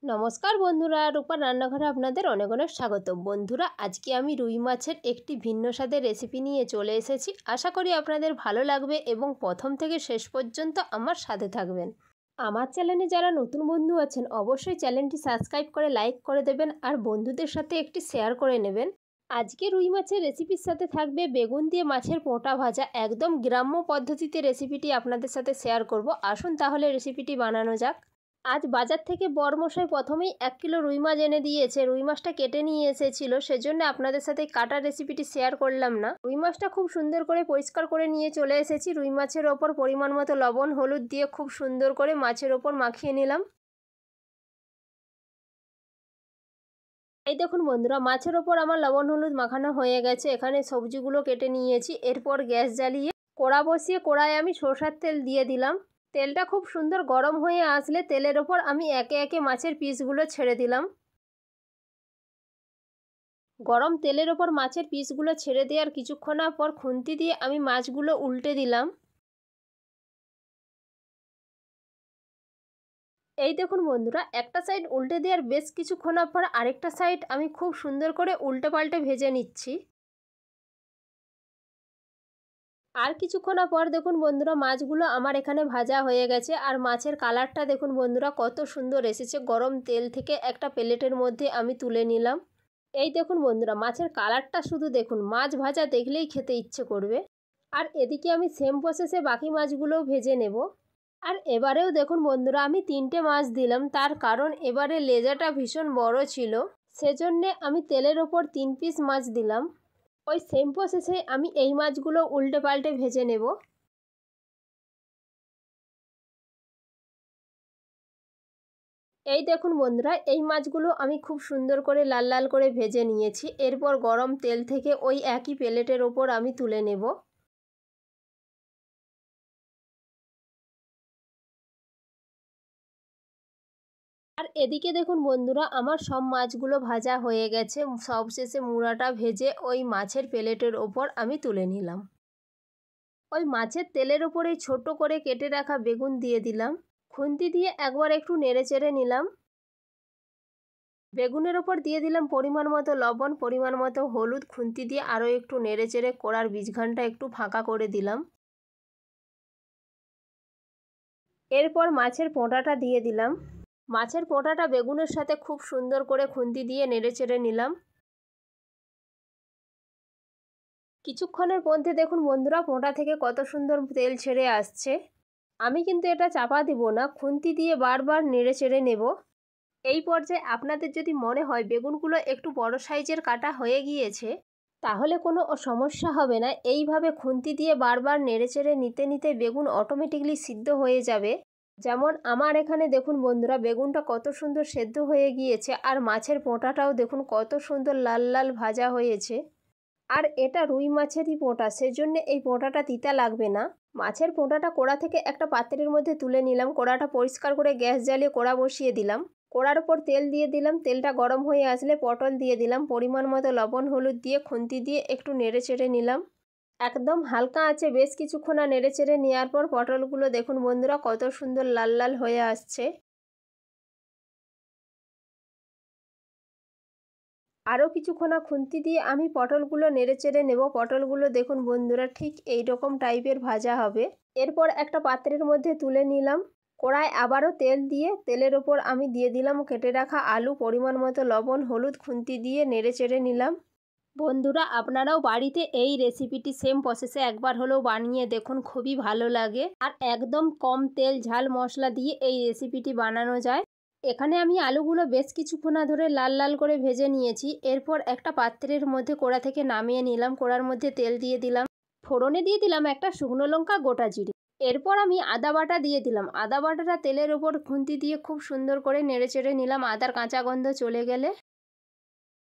নমস্কার বন্ধুরা, রূপার রান্নাঘরে আপনাদের অনেক অনেক স্বাগত। বন্ধুরা, আজকে আমি রুই মাছের একটি ভিন্ন স্বাদের রেসিপি নিয়ে চলে এসেছি। আশা করি আপনাদের ভালো লাগবে এবং প্রথম থেকে শেষ পর্যন্ত আমার সাথে থাকবেন। আমার চ্যানেলে যারা নতুন বন্ধু আছেন অবশ্যই চ্যানেলটি সাবস্ক্রাইব করে লাইক করে দেবেন আর বন্ধুদের সাথে একটি শেয়ার করে নেবেন। আজকে রুই মাছের রেসিপির সাথে থাকবে বেগুন দিয়ে মাছের পোঁটা ভাজা। একদম গ্রাম্য পদ্ধতিতে রেসিপিটি আপনাদের সাথে শেয়ার করব। আসুন তাহলে রেসিপিটি বানানো যাক। আজ বাজার থেকে বড়মশাই প্রথমেই 1 কিলো রুই মাছ এনে দিয়েছে। রুই মাছটা কেটে নিয়ে এসেছিল, সেজন্য আপনাদের সাথে কাটার রেসিপিটি শেয়ার করলাম না। রুই মাছটা খুব সুন্দর করে পরিষ্কার করে নিয়ে চলে এসেছি। রুই মাছের ওপর পরিমাণ মতো লবণ হলুদ দিয়ে খুব সুন্দর করে মাছের ওপর মাখিয়ে নিলাম। এই দেখুন বন্ধুরা, মাছের ওপর আমার লবণ হলুদ মাখানো হয়ে গেছে। এখানে সবজিগুলো কেটে নিয়েছি। এরপর গ্যাস জ্বালিয়ে কড়া বসিয়ে কড়ায় আমি সরষের তেল দিয়ে দিলাম। তেলটা খুব সুন্দর গরম হয়ে আসলে তেলের ওপর আমি একে একে মাছের পিসগুলো ছেড়ে দিলাম। গরম তেলের ওপর মাছের পিসগুলো ছেড়ে দেওয়ার কিছুক্ষণ পর খুন্তি দিয়ে আমি মাছগুলো উল্টে দিলাম। এই দেখুন বন্ধুরা, একটা সাইড উল্টে দেওয়ার বেশ কিছুক্ষণ পর আরেকটা সাইড আমি খুব সুন্দর করে উল্টে পাল্টে ভেজে নিচ্ছি। আর কিছুক্ষণ পর দেখুন বন্ধুরা, মাছগুলো আমার এখানে ভাজা হয়ে গেছে। আর মাছের কালারটা দেখুন বন্ধুরা কত সুন্দর এসেছে। গরম তেল থেকে একটা প্লেটের মধ্যে আমি তুলে নিলাম। এই দেখুন বন্ধুরা, মাছের কালারটা শুধু দেখুন, মাছ ভাজা দেখলেই খেতে ইচ্ছে করবে। আর এদিকে আমি সেম প্রসেসে বাকি মাছগুলোও ভেজে নেব। আর এবারেও দেখুন বন্ধুরা, আমি 3টে মাছ দিলাম, তার কারণ এবারে লেজাটা ভীষণ বড় ছিল, সেজন্যে আমি তেলের ওপর 3 পিস মাছ দিলাম। ওই সেম প্রসেসে আমি এই মাছগুলো উল্টে পাল্টে ভেজে নেব। এই দেখুন বন্ধুরা, এই মাছগুলো আমি খুব সুন্দর করে লাল লাল করে ভেজে নিয়েছি। এরপর গরম তেল থেকে ওই একই প্লেটের ওপর আমি তুলে নেব। আর এদিকে দেখুন বন্ধুরা, আমার সব মাছগুলো ভাজা হয়ে গেছে। সবশেষে মুড়াটা ভেজে ওই মাছের প্লেটের ওপর আমি তুলে নিলাম। ওই মাছের তেলের ওপরেই ছোট করে কেটে রাখা বেগুন দিয়ে দিলাম। খুন্তি দিয়ে একবার একটু নেড়ে চেড়ে নিলাম। বেগুনের ওপর দিয়ে দিলাম পরিমাণ মতো লবণ, পরিমাণ মতো হলুদ। খুন্তি দিয়ে আরও একটু নেড়ে চেড়ে কড়ার বীজঘানটা একটু ফাঁকা করে দিলাম। এরপর মাছের পোঁটাটা দিয়ে দিলাম। মাছের পোঁটাটা বেগুনের সাথে খুব সুন্দর করে খুন্তি দিয়ে নেড়ে চেড়ে নিলাম। কিছুক্ষণের মধ্যে দেখুন বন্ধুরা, পোঁটা থেকে কত সুন্দর তেল ছেড়ে আসছে। আমি কিন্তু এটা চাপা দিব না, খুন্তি দিয়ে বারবার নেড়ে চেড়ে নেব। এই পর্যায়ে আপনাদের যদি মনে হয় বেগুনগুলো একটু বড় সাইজের কাটা হয়ে গিয়েছে, তাহলে কোনো সমস্যা হবে না। এইভাবে খুন্তি দিয়ে বারবার নেড়েচেড়ে নিতে নিতে বেগুন অটোমেটিকলি সিদ্ধ হয়ে যাবে। যেমন আমার এখানে দেখুন বন্ধুরা, বেগুনটা কত সুন্দর সেদ্ধ হয়ে গিয়েছে। আর মাছের পোঁটাটাও দেখুন কত সুন্দর লাল লাল ভাজা হয়েছে। আর এটা রুই মাছেরই পোঁটা, সেজন্য এই পোঁটাটা তিতা লাগবে না। মাছের পোঁটাটা কড়া থেকে একটা পাত্রের মধ্যে তুলে নিলাম। কড়াটা পরিষ্কার করে গ্যাস জ্বালিয়ে কড়া বসিয়ে দিলাম। কড়ার ওপর তেল দিয়ে দিলাম। তেলটা গরম হয়ে আসলে পটল দিয়ে দিলাম। পরিমাণ মতো লবণ হলুদ দিয়ে খুন্তি দিয়ে একটু নেড়ে চেড়ে নিলাম। একদম হালকা আঁচে বেশ কিছুক্ষণ নেড়ে চেড়ে নেওয়ার পর পটলগুলো দেখুন বন্ধুরা কত সুন্দর লাল লাল হয়ে আসছে। আরও কিছুক্ষণ খুন্তি দিয়ে আমি পটলগুলো নেড়ে চেড়ে নেব। পটলগুলো দেখুন বন্ধুরা ঠিক এই রকম টাইপের ভাজা হবে। এরপর একটা পাত্রের মধ্যে তুলে নিলাম। কড়ায় আবারও তেল দিয়ে তেলের ওপর আমি দিয়ে দিলাম কেটে রাখা আলু, পরিমাণ মতো লবণ হলুদ। খুন্তি দিয়ে নেড়ে চেড়ে নিলাম। বন্ধুরা, আপনারাও বাড়িতে এই রেসিপিটি সেম প্রসেসে একবার হলেও বানিয়ে দেখুন, খুবই ভালো লাগে। আর একদম কম তেল ঝাল মশলা দিয়ে এই রেসিপিটি বানানো যায়। এখানে আমি আলুগুলো বেশ কিছুক্ষণ ধরে লাল লাল করে ভেজে নিয়েছি। এরপর একটা পাত্রের মধ্যে কড়া থেকে নামিয়ে নিলাম। কড়ার মধ্যে তেল দিয়ে দিলাম। ফোড়নে দিয়ে দিলাম একটা শুকনো লঙ্কা, গোটা জিরে। এরপর আমি আদা বাটা দিয়ে দিলাম। আদা বাটাটা তেলের ওপর খুন্তি দিয়ে খুব সুন্দর করে নেড়ে চেড়ে নিলাম। আদার কাঁচা গন্ধ চলে গেলে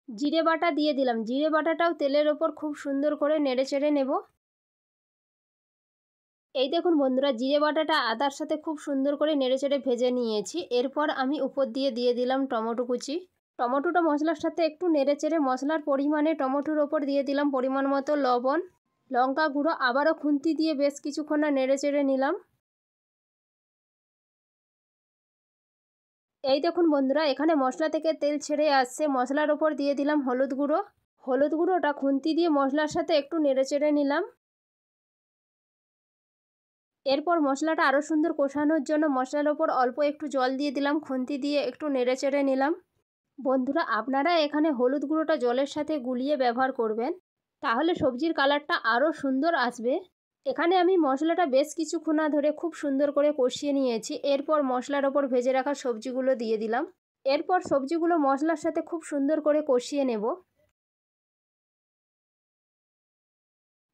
জিরে বাটা দিয়ে দিলাম। জিরে বাটাটাও তেলের ওপর খুব সুন্দর করে নেড়ে চেড়ে নেব। এই দেখুন বন্ধুরা, জিরে বাটাটা আদার সাথে খুব সুন্দর করে নেড়ে চেড়ে ভেজে নিয়েছি। এরপর আমি উপর দিয়ে দিয়ে দিলাম টমেটো কুচি। টমেটোটা মশলার সাথে একটু নেড়ে চেড়ে মশলার পরিমাণে টমেটোর ওপর দিয়ে দিলাম পরিমাণ মতো লবণ, লঙ্কা গুঁড়ো। আবারও খুন্তি দিয়ে বেশ কিছুক্ষণ নেড়ে চেড়ে নিলাম। এই দেখুন বন্ধুরা, এখানে মশলা থেকে তেল ছেড়ে আসছে। মশলার ওপর দিয়ে দিলাম হলুদ গুঁড়ো। হলুদ গুঁড়োটা খুন্তি দিয়ে মশলার সাথে একটু নেড়ে চেড়ে নিলাম। এরপর মশলাটা আরও সুন্দর কষানোর জন্য মশলার ওপর অল্প একটু জল দিয়ে দিলাম। খুন্তি দিয়ে একটু নেড়ে চেড়ে নিলাম। বন্ধুরা, আপনারা এখানে হলুদ গুঁড়োটা জলের সাথে গুলিয়ে ব্যবহার করবেন, তাহলে সবজির কালারটা আরও সুন্দর আসবে। এখানে আমি মশলাটা বেশ কিছুক্ষণ ধরে খুব সুন্দর করে কষিয়ে নিয়েছি। এরপর মশলার ওপর ভেজে রাখা সবজিগুলো দিয়ে দিলাম। এরপর সবজিগুলো মশলার সাথে খুব সুন্দর করে কষিয়ে নেব।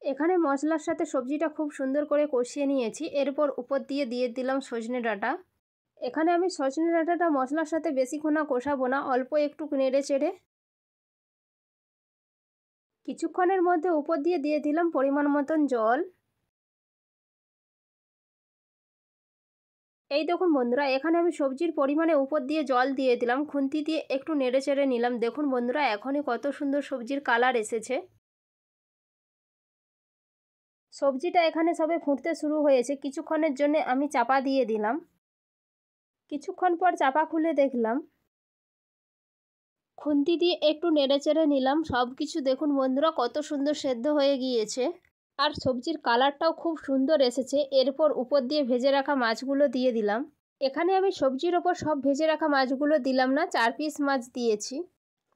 এখানে মশলার সাথে সবজিটা খুব সুন্দর করে কষিয়ে নিয়েছি। এরপর উপর দিয়ে দিলাম সজনে ডাঁটা। এখানে আমি সজনে ডাঁটাটা মশলার সাথে বেশিক্ষণ কষাবো না, অল্প একটু নেড়ে চেড়ে কিছুক্ষণের মধ্যে উপর দিয়ে দিলাম পরিমাণ মতন জল। এই দেখুন বন্ধুরা, এখানে আমি সবজির পরিমাণে উপর দিয়ে জল দিয়ে দিলাম। খুন্তি দিয়ে একটু নেড়ে চেড়ে নিলাম। দেখুন বন্ধুরা, এখনই কত সুন্দর সবজির কালার এসেছে। সবজিটা এখানে সবে ফুটতে শুরু হয়েছে। কিছুক্ষণের জন্য আমি চাপা দিয়ে দিলাম। কিছুক্ষণ পর চাপা খুলে দেখলাম, খুন্তি দিয়ে একটু নেড়ে চেড়ে নিলাম। সব কিছু দেখুন বন্ধুরা কত সুন্দর সেদ্ধ হয়ে গিয়েছে, আর সবজির কালারটাও খুব সুন্দর এসেছে। এরপর উপর দিয়ে ভেজে রাখা মাছগুলো দিয়ে দিলাম। এখানে আমি সবজির ওপর সব ভেজে রাখা মাছগুলো দিলাম না, 4 পিস মাছ দিয়েছি,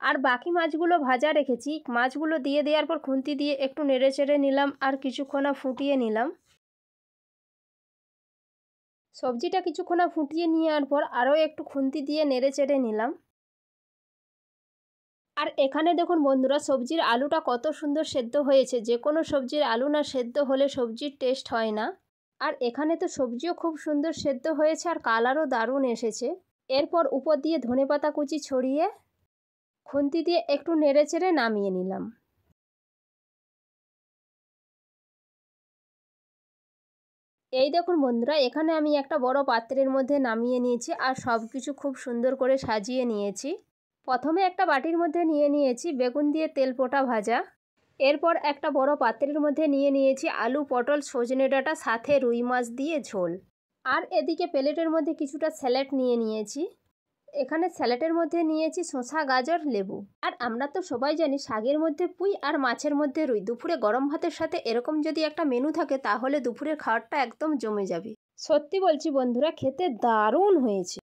আর বাকি মাছগুলো ভাজা রেখেছি। মাছগুলো দিয়ে দেওয়ার পর খুন্তি দিয়ে একটু নেড়ে চেড়ে নিলাম আর কিছুক্ষণ ফুটিয়ে নিলাম। সবজিটা কিছুক্ষণ ফুটিয়ে নেওয়ার পর আরও একটু খুন্তি দিয়ে নেড়ে চেড়ে নিলাম। আর এখানে দেখুন বন্ধুরা, সবজির আলুটা কত সুন্দর সেদ্ধ হয়েছে। যে কোনো সবজির আলু না সেদ্ধ হলে সবজির টেস্ট হয় না। আর এখানে তো সবজিও খুব সুন্দর সেদ্ধ হয়েছে আর কালারও দারুণ এসেছে। এরপর উপর দিয়ে ধনেপাতা কুচি ছড়িয়ে খুন্তি দিয়ে একটু নেড়ে চেড়ে নামিয়ে নিলাম। এই দেখুন বন্ধুরা, এখানে আমি একটা বড় পাত্রের মধ্যে নামিয়ে নিয়েছি আর সব কিছু খুব সুন্দর করে সাজিয়ে নিয়েছি। প্রথমে একটা বাটির মধ্যে নিয়ে নিয়েছি বেগুন দিয়ে তেল পোটা ভাজা। এরপর একটা বড় পাত্রের মধ্যে নিয়ে নিয়েছি আলু, পটল, সজনে ডাঁটা, সাথে রুই মাছ দিয়ে ঝোল। আর এদিকে প্লেটের মধ্যে কিছুটা স্যালাড নিয়ে নিয়েছি। এখানে স্যালাডের মধ্যে নিয়েছি শসা, গাজর, লেবু। আর আমরা তো সবাই জানি শাকের মধ্যে পুঁই আর মাছের মধ্যে রুই। দুপুরে গরম ভাতের সাথে এরকম যদি একটা মেনু থাকে তাহলে দুপুরের খাবারটা একদম জমে যাবে। সত্যি বলছি বন্ধুরা, খেতে দারুণ হয়েছে।